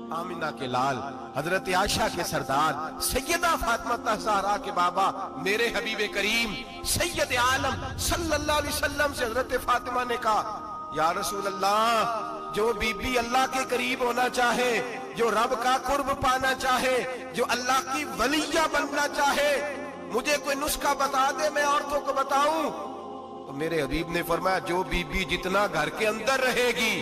आमिना के लाल, हजरत आयशा के सरदार, सैयदा फातिमा ज़हरा के बाबा, मेरे हबीब करीम सैयद आलम सल्लल्लाहु अलैहि वसल्लम से हजरत फातिमा ने कहा, या रसूल अल्लाह, जो बीबी अल्लाह के करीब होना चाहे, जो रब का कुर्ब पाना चाहे, जो अल्लाह की वलिया बनना चाहे, मुझे कोई नुस्खा बता दे, मैं औरतों को बताऊं। तो मेरे हबीब ने फरमाया, जो बीबी जितना घर के अंदर रहेगी,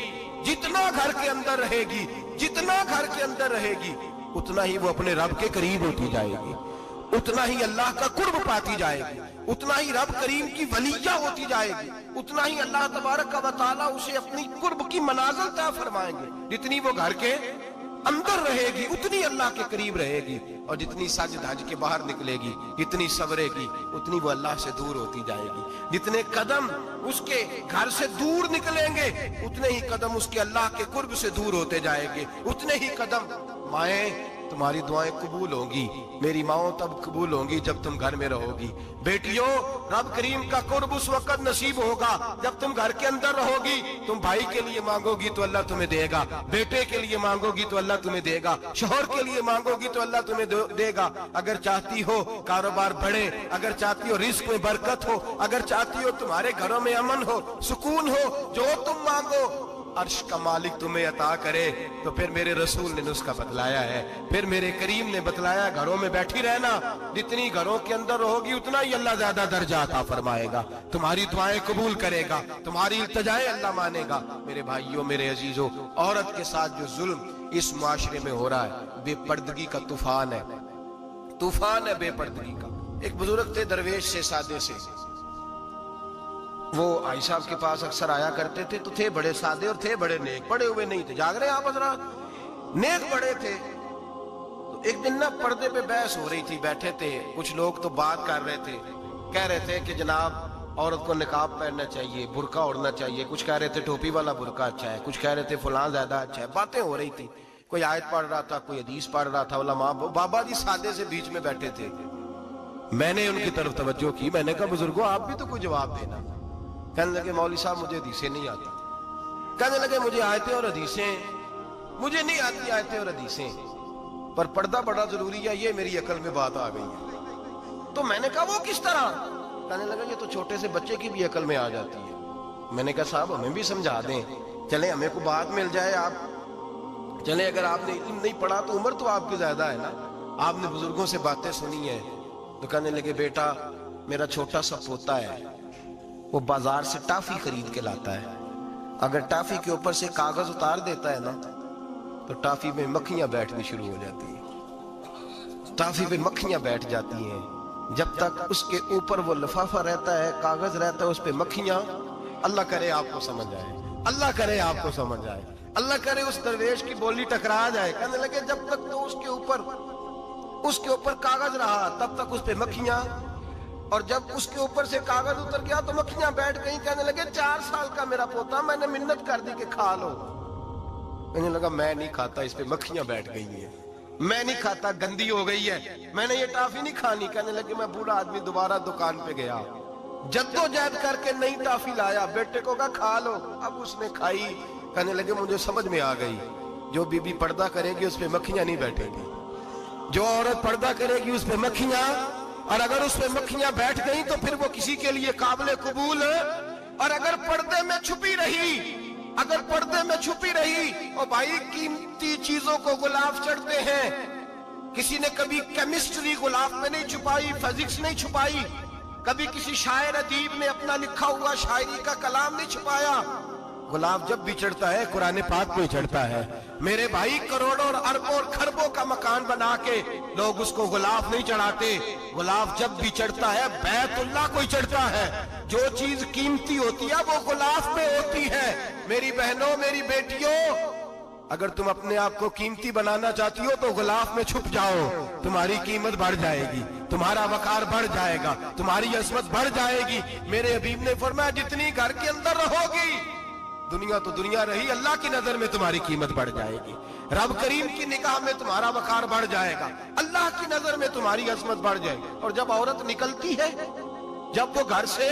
जितना घर के अंदर रहेगी, जितना घर के अंदर रहेगी, उतना ही वो अपने रब के करीब होती जाएगी, उतना ही अल्लाह का कुर्ब पाती जाएगी, उतना ही रब करीम की वलिया होती जाएगी, उतना ही अल्लाह तबारक व तआला उसे अपनी कुर्ब की मनाज़िल तय फरमाएंगे। जितनी वो घर के अंदर रहेगी उतनी अल्लाह के करीब रहेगी, और जितनी सज धज के बाहर निकलेगी, जितनी सवरेगी, उतनी वो अल्लाह से दूर होती जाएगी। जितने कदम उसके घर से दूर निकलेंगे, उतने ही कदम उसके अल्लाह के कुर्ब से दूर होते जाएंगे, उतने ही कदम। माएं, तुम्हारी दुआएं कबूल होंगी, मेरी माओ तब कबूल होंगी जब तुम घर में रहोगी। बेटियों, रब करीम का कुर्ब उस वक्त नसीब होगा जब तुम घर के अंदर रहोगी। तुम भाई के लिए मांगोगी तो अल्लाह तुम्हें देगा, बेटे के लिए मांगोगी तो अल्लाह तुम्हें देगा, शोहर के लिए मांगोगी तो अल्लाह तुम्हें देगा। अगर चाहती हो कारोबार बढ़े, अगर चाहती हो रिस्क में बरकत हो, अगर चाहती हो तुम्हारे घरों में अमन हो, सुकून हो, जो तुम मांगो अर्श का मालिक तुम्हें अता करे। तो फिर मेरे रसूल ने नुस्खा बतलाया है, फिर मेरे करीम ने बतलाया, घरों में बैठी रहना, जितनी घरों के अंदर रहोगी उतना ही अल्लाह ज्यादा दर्जा अता फरमाएगा, तुम्हारी दुआएं कबूल करेगा, तुम्हारी इल्तिजाएं अल्लाह मानेगा। मेरे भाइयों, मेरे अजीजों, औरत के साथ जो जुल्म इस मुआशरे में हो रहा है, बेपर्दगी का तूफान है, तूफान है बेपर्दगी का। एक बुजुर्ग थे, दरवेश से, सादे से, वो आई साहब के पास अक्सर आया करते थे, तो थे बड़े सादे और थे बड़े नेक, पढ़े हुए नहीं थे, जाग रहे आप हजरात, नेक बड़े थे। तो एक दिन ना पर्दे पे बहस हो रही थी, बैठे थे कुछ लोग, तो बात कर रहे थे, कह रहे थे कि जनाब औरत को निकाब पहनना चाहिए, बुरका ओढ़ना चाहिए, कुछ कह रहे थे टोपी वाला बुरका अच्छा है, कुछ कह रहे थे फलां ज्यादा अच्छा है। बातें हो रही थी, कोई आयत पढ़ रहा था, कोई हदीस पढ़ रहा था, उलमा बाबा जी सादे से बीच में बैठे थे। मैंने उनकी तरफ तवज्जो की, मैंने कहा बुजुर्गों आप भी तो कोई जवाब देना। कहने लगे मौलवी साहब मुझे हदीसें नहीं आती, कहने लगे मुझे आयतें और हदीसें मुझे नहीं आती, आयतें और हदीसें, पर पर्दा बड़ा जरूरी है, ये मेरी अकल में बात आ गई है। तो मैंने कहा वो किस तरह? कहने लगा ये तो छोटे से बच्चे की भी अकल में आ जाती है। मैंने कहा साहब हमें भी समझा दें, चले हमें को बात मिल जाए, आप चले, अगर आपने इल्म नहीं पढ़ा तो उम्र तो आपकी ज्यादा है ना, आपने बुजुर्गों से बातें सुनी है। तो कहने लगे बेटा मेरा छोटा सा पोता है, वो बाजार से टाफी खरीद के लाता है, अगर टाफी के ऊपर से कागज उतार देता है ना तो टाफी में मक्खियां बैठनी शुरू हो जाती है, टाफी पे मक्खियां बैठ जाती हैं। जब तक उसके ऊपर वो लिफाफा रहता है, कागज रहता है, उस पे मक्खियां, अल्लाह करे आपको समझ आए, अल्लाह करे आपको समझ आए, अल्लाह करे उस दरवेश की बोली टकरा जाए। कहने लगे जब तक तो उसके ऊपर कागज रहा तब तक उस पे मक्खियां, और जब उसके ऊपर से कागज उतर गया तो मक्खियां बैठ गई। कहने लगे 4 साल का मेरा पोता, मैंने मिन्नत कर दी कि खा लो। कहने लगा मैं नहीं खाता, इस पे मक्खियां बैठ गई हैं, मैं नहीं खाता, गंदी हो गई है, मैंने ये टाफी नहीं खानी। कहने लगे मैं बूढ़ा आदमी दोबारा दुकान पे गया, जद्दोजहद करके नई टाफी लाया, बेटे को कहा खा लो, अब उसने खाई। कहने लगे मुझे समझ में आ गई, जो बीबी पर्दा करेगी उस पे मक्खियां नहीं बैठेगी, जो औरत पर्दा करेगी उस पे मक्खियां, और अगर उस पे मक्खियां बैठ गई तो फिर वो किसी के लिए काबिल कबूल है। और अगर पर्दे में छुपी रही, अगर पर्दे में छुपी रही, और भाई कीमती चीजों को गुलाब चढ़ते हैं, किसी ने कभी केमिस्ट्री गुलाब में नहीं छुपाई, फिजिक्स नहीं छुपाई, कभी किसी शायर अदीब ने अपना लिखा हुआ शायरी का कलाम नहीं छुपाया। गुलाब जब भी चढ़ता है कुरान पाक पे चढ़ता है। मेरे भाई करोड़ों और अरबों और खरबों का मकान बना के लोग उसको गुलाब नहीं चढ़ाते, गुलाब जब भी चढ़ता है बैतुल्लाह को ही चढ़ता है। जो चीज कीमती होती है वो गुलाब पे होती है। मेरी बहनों, मेरी बेटियों, अगर तुम अपने आप को कीमती बनाना चाहती हो तो गुलाब में छुप जाओ, तुम्हारी कीमत बढ़ जाएगी, तुम्हारा वकार बढ़ जाएगा, तुम्हारी अजमत बढ़ जाएगी। मेरे हबीब ने फरमाया जितनी घर के अंदर रहोगी, दुनिया तो दुनिया रही, अल्लाह की नजर में तुम्हारी कीमत बढ़ जाएगी, रब करीम की निगाह में तुम्हारा वकार बढ़ जाएगा, अल्लाह की नजर में तुम्हारी अजमत बढ़ जाएगी। और जब औरत निकलती है, जब वो घर से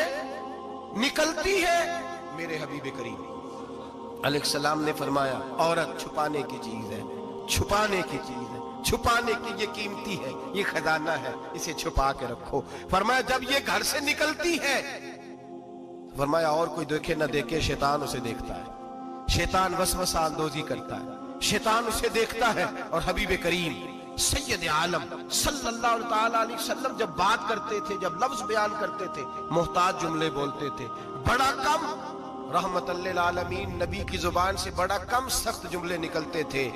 निकलती है, मेरे हबीब करीम अलैहिस्सलाम ने फरमाया औरत छुपाने की चीज है, چھپانے کی چیز ہے, چھپانے کی یہ قیمتی ہے, یہ خزانہ ہے, اسے چھپا کے رکھو. فرمایا جب یہ گھر سے نکلتی ہے, فرمایا اور کوئی دیکھے نہ دیکھے, شیطان اسے دیکھتا ہے, شیطان وسوسہ اندوزی کرتا ہے, شیطان اسے دیکھتا ہے. اور حبیب کریم سید عالم صلی اللہ تعالی علیہ وسلم جب بات کرتے تھے, جب لفظ بیان کرتے تھے, محتاج جملے بولتے تھے, بڑا کم, رحمت للعالمین نبی کی زبان سے بڑا کم سخت جملے نکلتے تھے.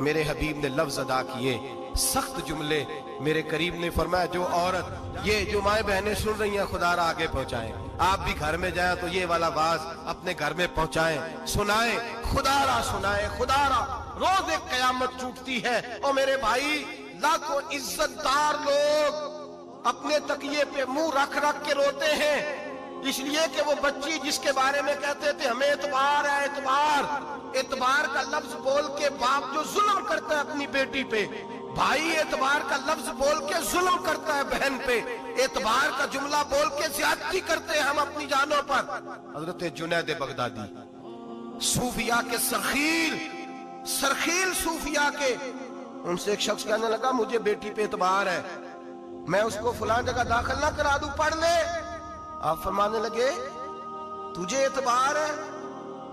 میرے حبیب نے لفظ ادا کیے, سخت جملے. میرے کریم نے فرمایا جو عورت, یہ جو مائیں بہنیں سن رہی ہیں, خدا را آگے پہنچائیں. آپ بھی گھر میں جائیں تو یہ والا باز اپنے گھر میں پہنچائیں, سنائیں, خدا را سنائیں, خدا را. روز ایک قیامت ٹوٹتی ہے. اور میرے بھائی, لاکھوں عزت دار لوگ اپنے تکیے پہ منہ رکھ رکھ کے روتے ہیں, اس لیے کہ وہ بچی جس کے بارے میں کہتے تھے ہمیں اعتبار ہے, اعتبار, اعتبار کا لفظ بول کے باپ جو ظلم کرتا ہے اپنی بیٹی پہ, بھائی اعتبار کا لفظ بول کے ظلم کرتا ہے بہن پہ, اعتبار کا جملہ بول کے زیادتی کرتے ہیں ہم اپنی جانوں پر. حضرت جنید بغدادی, صوفیاء کے سرخیل صوفیاء کے, ان سے ایک شخص کہنے لگا مجھے بیٹی پہ اعتبار ہے, میں اس کو فلاں جگہ داخل نہ کرا دوں, پڑھ لے. آپ فرمانے لگے تجھے اعتبار ہے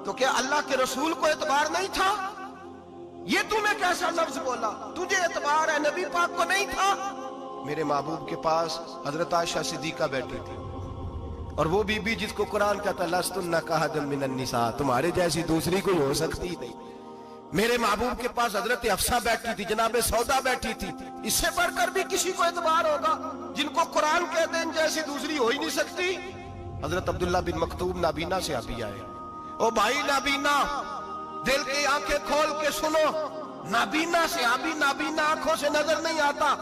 تو کیا اللہ کے رسول کو اعتبار نہیں تھا؟ یہ تم نے کیسا لفظ بولا, تجھے اعتبار ہے, نبی پاک کو نہیں تھا؟ میرے محبوب کے پاس حضرت عائشہ صدیقہ بیٹھی تھی, اور وہ بی بی جس کو قرآن کہتا لستن کاحد من النساء, تمہارے جیسی دوسری کوئی ہو سکتی نہیں. میرے محبوب کے پاس حضرت حفصہ بیٹھی تھی, جناب سودا بیٹھی تھی. اس سے بڑھ کر بھی کسی کو اعتبار ہوگا جن کو قرآن کہتے ہیں ان جیسی دوسری ہو ہی نہیں سکتی. حضرت عبداللہ بن مکتوم نابینا سے ابھی آئے. او بھائی نابینا, دل کی آنکھیں کھول کے سنو, نابینا سے ابھی, نابینا آنکھوں سے نظر نہیں آتا,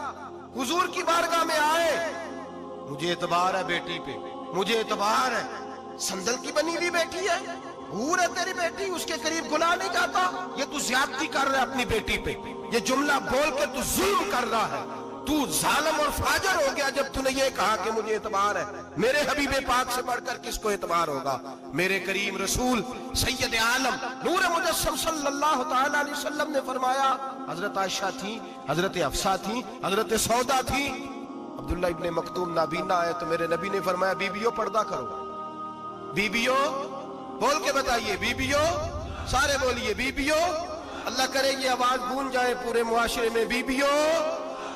حضور کی بارگاہ میں آئے, مجھے اعتبار ہے بیٹی پہ, مجھے اعتبار ہے. سندل کی بنی ہوئی بیٹی ہے, حور ہے تیری بیٹی, اس کے قریب گناہ نہیں جاتا, یہ تو زیادتی کر رہا ہے اپنی بیٹی پہ, یہ جملہ بول کے تو ظلم کر رہا ہے, تو ظالم اور فاجر ہو گیا جب تو نے یہ کہا کہ مجھے اعتبار ہے. میرے حبیب پاک سے بڑھ کر کس کو اعتبار ہوگا؟ میرے کریم رسول سید عالم نور مجسم صلی اللہ تعالی علیہ وسلم نے فرمایا, حضرت عائشہ تھی, حضرت حفصہ تھی, حضرت سودا تھی. عبداللہ ابن مکتوم نابینا آئے تو میرے نبی نے فرمایا بیبیوں پردہ کرو, بیبیوں, بول کے بتائیے بیبیوں, سارے بولیے بیبیوں, اللہ کرے یہ آواز گونج جائے پورے معاشرے میں, بیبیوں.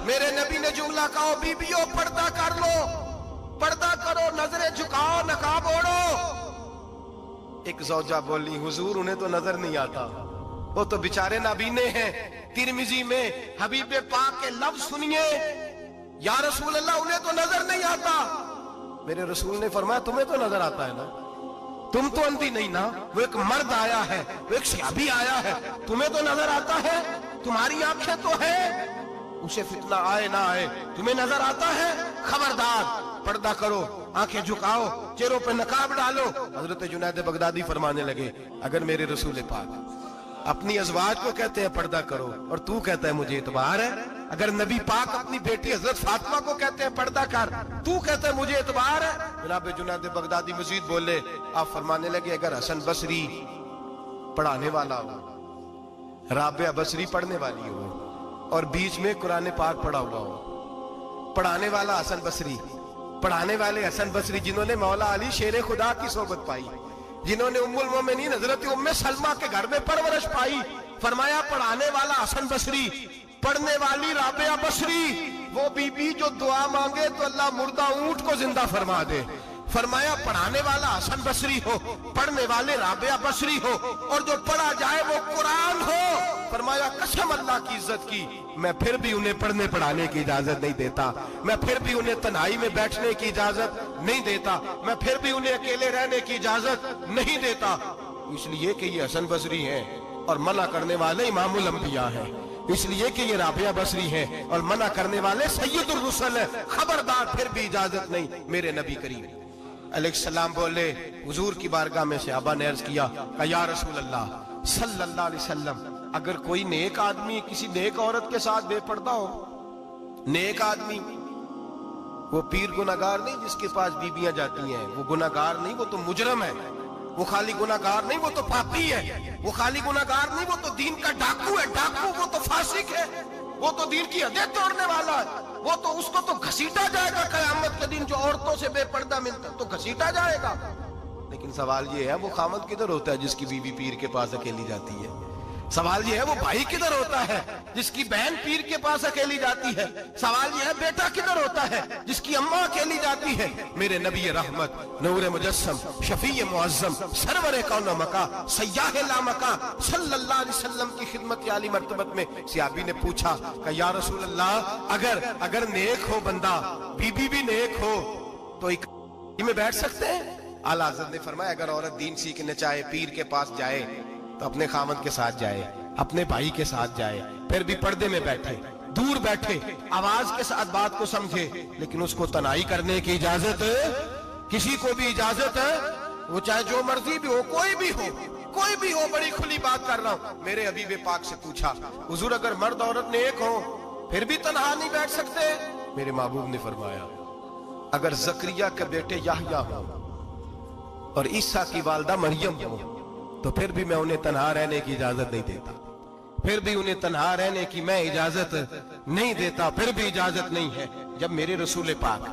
میرے نبی نے جملہ کہا بیبیوں پردہ کر لو, پردہ کرو, نظریں جھکاؤ, نقاب اوڑھو. ایک زوجہ بولی حضور انہیں تو نظر نہیں آتا, وہ تو بیچارے نابینے ہیں. ترمذی میں حبیب پاک کے لفظ سنیے, یا رسول اللہ انہیں تو نظر نہیں آتا. میرے رسول نے فرمایا تمہیں تو نظر آتا ہے نا, تم تو اندھی نہیں نا, وہ ایک مرد آیا ہے, وہ ایک صحابی آیا ہے, تمہیں تو نظر آتا ہے, تمہاری آنکھیں تو ہیں, اسے فتنہ آئے نہ آئے تمہیں نظر آتا ہے. خبردار, پردہ کرو, آنکھیں جھکاؤ, چہروں پہ نقاب ڈالو. حضرت جنید بغدادی فرمانے لگے اگر میرے رسول پاک اپنی ازواج کو کہتے ہیں پردہ کرو اور تو کہتا ہے مجھے اعتبار ہے, اگر نبی پاک اپنی بیٹی حضرت فاطمہ کو کہتے ہیں پردہ کر, تو کہتا ہے مجھے اعتبار ہے. جناب جنید بغدادی مزید بولے, آپ فرمانے لگے اگر حسن بصری پڑھانے والا ہو, رابعہ بصری پڑھنے والی ہو, اور بیچ میں قرآن پاک پڑھا ہوا ہو, پڑھانے والا حسن بصری, پڑھانے والے حسن بصری جنہوں نے مولا علی شیر خدا کی صحبت پائی, جنہوں نے ام المومنین حضرت ام سلمہ کے گھر میں پرورش پائی. فرمایا پڑھانے والا حسن بصری, پڑھنے والی رابعہ بصری, وہ بی بی جو دعا مانگے تو اللہ مردہ اونٹ کو زندہ فرما دے. فرمایا پڑھانے والا حسن بصری ہو, پڑھنے والے رابعہ بصری ہو, اور جو پڑھا جائے وہ قرآن ہو. فرمایا قسم اللہ کی عزت کی, میں پھر بھی انہیں پڑھنے پڑھانے کی اجازت نہیں دیتا, میں پھر بھی انہیں تنہائی میں بیٹھنے کی اجازت نہیں دیتا, میں پھر بھی انہیں اکیلے رہنے کی اجازت نہیں دیتا, اس لیے کہ یہ حسن بصری ہیں اور منع کرنے والے امام الانبیاء ہیں, اس لیے کہ یہ رابعہ بصری ہیں اور منع کرنے والے سید الرسل ہیں. خبردار, پھر بھی اجازت نہیں. میرے نبی کریم علیہ السلام بولے, حضور کی بارگاہ میں صحابہ نے عرض کیا کہ یا رسول اللہ صلی اللہ علیہ وسلم, اگر کوئی نیک آدمی کسی نیک عورت کے ساتھ بے پردہ ہو, نیک آدمی, وہ پیر گناہگار نہیں جس کے پاس بیویاں جاتی ہیں, وہ گناہگار نہیں, وہ تو مجرم ہے. وہ خالی گناہگار نہیں, وہ تو پاپی ہے. وہ خالی گناہگار نہیں, وہ تو دین کا ڈاکو ہے, ڈاکو, وہ تو فاسق फासिक है, वो तो दीन की हदें तोड़ने वाला है, वो तो उसको तो घसीटा जाएगा कयामत के दिन। जो औरतों से बेपर्दा मिलता तो घसीटा जाएगा। लेकिन सवाल ये है, वो खामद किधर होता है जिसकी बीवी पीर के पास अकेली जाती है? सवाल ये है, वो भाई किधर होता है जिसकी बहन पीर के पास अकेली जाती है? सवाल ये है, बेटा किधर होता है जिसकी अम्मा अकेली जाती है? मेरे नबी रहमत, नूर मुजस्सम, शफी मुअज्जम, सरवर कौन मका, सय्याह ला मका सल्लल्लाहु अलैहि वसल्लम की खिदमत आली मर्तबत में सहाबी ने पूछा कि या रसूल अल्लाह, अगर नेक हो बंदा, बीबी भी नेक हो, तो एक में बैठ सकते हैं? आला हज़रत ने फरमाया, अगर औरत दीन सीखने चाहे, पीर के पास जाए तो अपने खामद के साथ जाए, अपने भाई के साथ जाए, फिर भी पर्दे में बैठे, दूर बैठे, आवाज के साथ बात को समझे, लेकिन उसको तनाई करने की इजाजत किसी को भी इजाजत है, वो चाहे जो मर्जी भी हो, कोई भी हो, बड़ी खुली बात कर रहा हूं। मेरे हबीब पाक से पूछा, हुजूर अगर मर्द औरत नेक हो फिर भी तन्हा नहीं बैठ सकते? मेरे महबूब ने फरमाया, अगर जकरिया के बेटे याहया हो और ईसा की वालदा मरियम हो तो फिर भी मैं उन्हें तन्हा रहने की इजाजत नहीं देता, फिर भी उन्हें तन्हा रहने की मैं इजाजत नहीं देता, फिर भी इजाजत नहीं है। जब मेरे रसूल पाक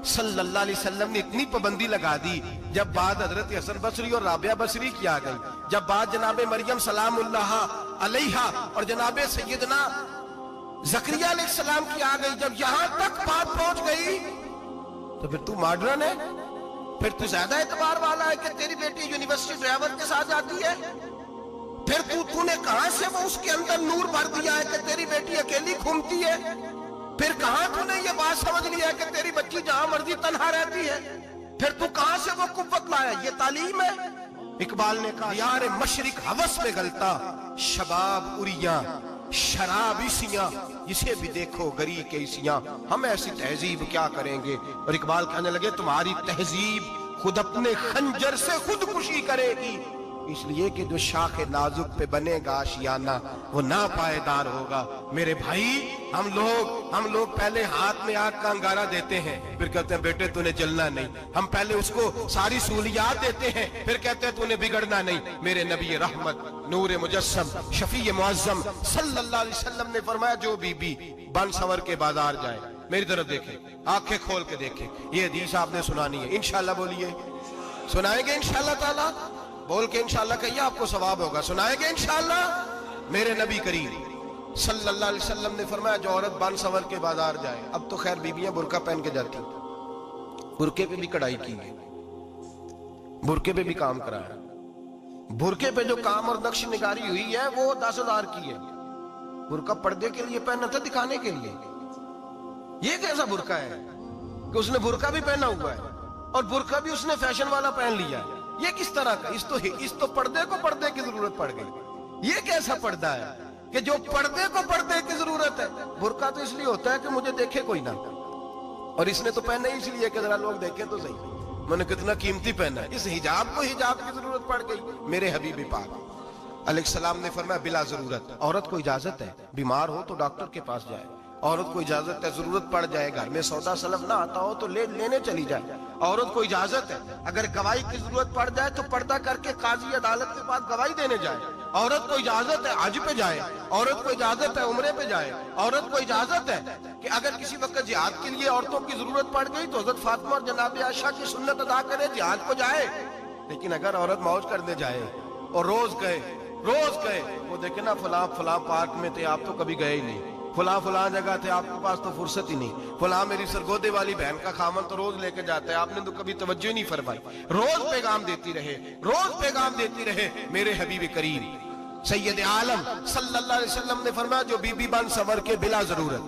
सल्लल्लाहु अलैहि वसल्लम ने इतनी पाबंदी लगा दी, जब बात हजरत हसन बसरी और राबिया बसरी की आ गई, जब बात जनाबे मरियम सलामुल्लाह अलैहा और जनाबे सैयदना जकरिया अलैहिस्सलाम की आ गई, जब यहां तक बात पहुंच गई, तो फिर तू मॉडर्न है, फिर तू ज्यादा एतबार वाला है कि तेरी बेटी यूनिवर्सिटी ड्राइवर के साथ जाती है? फिर तूने कहां से वो उसके अंदर नूर भर दिया है कि तेरी बेटी अकेली घूमती है? फिर कहां तूने ये बात समझ लिया है कि तेरी बच्ची जहां मर्जी तन्हा रहती है? फिर तू कहां से वो कुव्वत लाया? ये तालीम है? इकबाल ने कहा, यार मशरिक हवस में गलता, शबाब उरिया शराब इसियां, इसे भी देखो गरी के इसियां, हम ऐसी तहजीब क्या करेंगे? और इकबाल कहने लगे, तुम्हारी तहजीब खुद अपने खंजर से खुदकुशी करेगी, इसलिए कि जो शाख नाजुक पे बनेगा आशियाना वो ना पायदार होगा। मेरे भाई, हम लोग पहले हाथ में आग का अंगारा देते हैं, फिर कहते हैं बेटे तूने जलना नहीं। हम पहले उसको सारी सहूलियात देते हैं, फिर कहते हैं तूने बिगड़ना नहीं। मेरे नबी रहमत, नूर मुजस्सम, शफी मुअज्जम सल्लल्लाहु अलैहि वसल्लम ने फरमाया, जो बीबी बन सवर के बाजार जाए, मेरी तरफ देखे, आंखें खोल के देखे, ये हदीस आपने सुनानी है। इंशाल्लाह बोलिए, सुनाएंगे इंशाल्लाह ताला, बोल के इंशाल्लाह कहिए, आपको सवाब होगा। सुनाएंगे इंशाल्लाह। मेरे नबी करीम सल्लल्लाहु अलैहि वसल्लम ने फरमाया, जो औरत बन सवर के बाजार जाए, अब तो खैर बीबियां बुरका पहन के जाती, बुरके पे भी कढ़ाई की है, बुरके पे भी काम कराया, बुरके पे जो काम और नक्श निगारी हुई है वो 10,000 की है। बुरका पर्दे के लिए पहना था, दिखाने के लिए। ये कैसा बुरका है कि उसने बुरका भी पहना हुआ है और बुरका भी उसने फैशन वाला पहन लिया है? ये किस तरह का? इस तो पर्दे को पर्दे की जरूरत पड़ गई। ये कैसा पर्दा है कि जो पर्दे को पर्दे की जरूरत है? बुरका तो इसलिए होता है कि मुझे देखे कोई ना, और इसने तो पहना ही इसलिए कि जरा लोग देखे तो सही, मैंने कितना कीमती पहना है। इस हिजाब को हिजाब की जरूरत पड़ गई। मेरे हबीब पाक अलैहिस्सलाम ने फरमाया, बिला जरूरत औरत को इजाजत है, बीमार हो तो डॉक्टर के पास जाए, औरत को इजाजत है, जरूरत पड़ जाए, घर में सौदा सलफ ना आता हो तो लेने चली जाए, औरत को इजाजत है, अगर गवाही की जरूरत पड़ जाए तो पर्दा करके काजी अदालत के पास गवाही देने जाए, औरत को इजाजत है हज पे जाए, औरत को इजाजत है उम्रे पे जाए, औरत को इजाजत है कि अगर किसी वक्त जिहाद के लिए औरतों की जरूरत पड़ गई तो हजरत फातिमा और जनाब आयशा की सुन्नत अदा करे, जिहाद को जाए। लेकिन अगर औरत मौज करने जाए और रोज गए वो देखे ना, फलां पार्क में थे, आप तो कभी गए ही नहीं, फलां जगह थे, आपके पास तो फुर्सत ही नहीं, फलां मेरी सरगोदे वाली बहन का खामन तो रोज लेके जाता है, आपने तो कभी तवज्जो नहीं फरमाई। रोज पैगाम देती रहे। मेरे हबीब करीम सैयद आलम सल्लल्लाहु अलैहि वसल्लम ने फरमाया, जो बीबी बन सवर के बिला जरूरत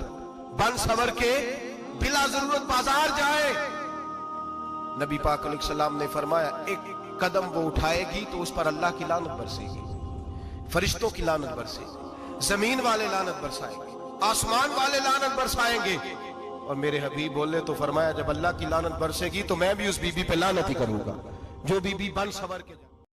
बाजार जाए, नबी पाक अलैहिस्सलाम ने फरमाया, एक कदम वो उठाएगी तो उस पर अल्लाह की लानत बरसेगी, फरिश्तों की लानत बरसेगी, जमीन वाले लानत बरसाएंगे, आसमान वाले लानत बरसाएंगे। और मेरे हबीब बोले तो फरमाया, जब अल्लाह की लानत बरसेगी तो मैं भी उस बीबी पे लानत ही करूंगा जो बीबी बन सवर के